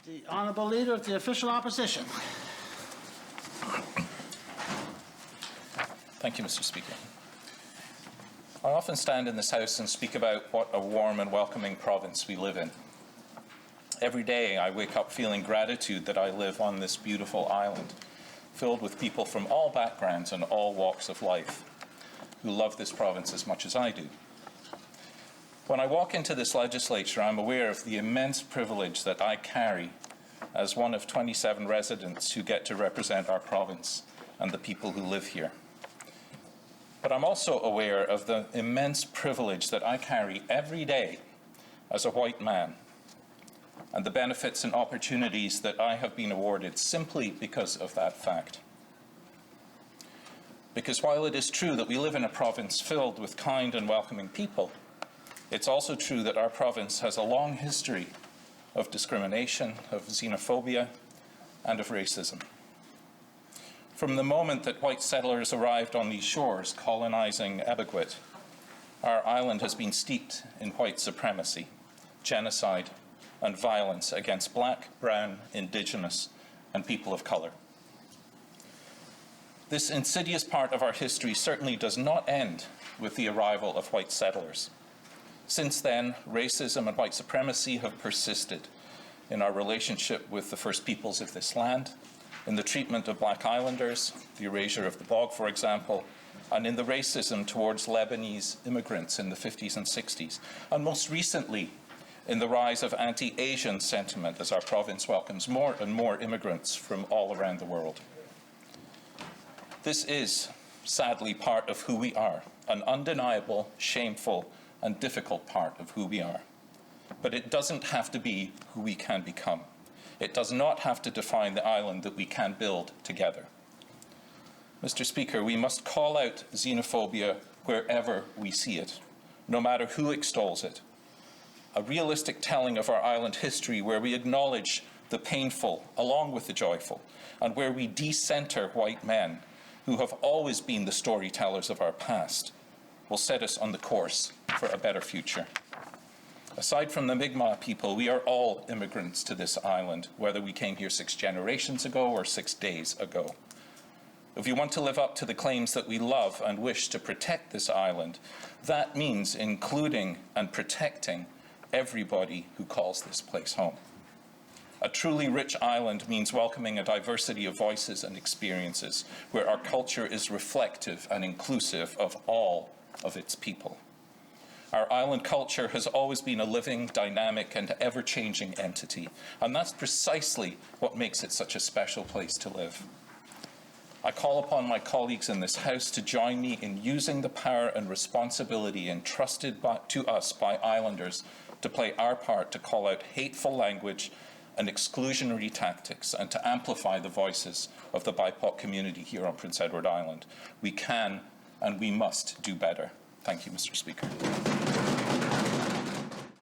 The Honourable Leader of the Official Opposition. Thank you, Mr. Speaker. I often stand in this House and speak about what a warm and welcoming province we live in. Every day I wake up feeling gratitude that I live on this beautiful island, filled with people from all backgrounds and all walks of life, who love this province as much as I do. When I walk into this legislature, I'm aware of the immense privilege that I carry as one of 27 residents who get to represent our province and the people who live here. But I'm also aware of the immense privilege that I carry every day as a white man, and the benefits and opportunities that I have been awarded simply because of that fact. Because while it is true that we live in a province filled with kind and welcoming people, it's also true that our province has a long history of discrimination, of xenophobia, and of racism. From the moment that white settlers arrived on these shores, colonizing Ebiquit, our island has been steeped in white supremacy, genocide, and violence against Black, Brown, Indigenous, and people of colour. This insidious part of our history certainly does not end with the arrival of white settlers. Since then, racism and white supremacy have persisted in our relationship with the First Peoples of this land, in the treatment of Black Islanders, the erasure of the bog, for example, and in the racism towards Lebanese immigrants in the 50s and 60s, and most recently, in the rise of anti-Asian sentiment as our province welcomes more and more immigrants from all around the world. This is, sadly, part of who we are, an undeniable, shameful, and difficult part of who we are. But it doesn't have to be who we can become. It does not have to define the island that we can build together. Mr. Speaker, we must call out xenophobia wherever we see it, no matter who extols it. A realistic telling of our island history where we acknowledge the painful along with the joyful, and where we de-center white men who have always been the storytellers of our past, will set us on the course for a better future. Aside from the Mi'kmaq people, we are all immigrants to this island, whether we came here 6 generations ago or 6 days ago. If we want to live up to the claims that we love and wish to protect this island, that means including and protecting everybody who calls this place home. A truly rich island means welcoming a diversity of voices and experiences, where our culture is reflective and inclusive of all of its people. Our island culture has always been a living, dynamic, and ever-changing entity, and that's precisely what makes it such a special place to live. I call upon my colleagues in this House to join me in using the power and responsibility entrusted to us by islanders to play our part to call out hateful language and exclusionary tactics, and to amplify the voices of the BIPOC community here on Prince Edward Island. We can and we must do better. Thank you, Mr. Speaker.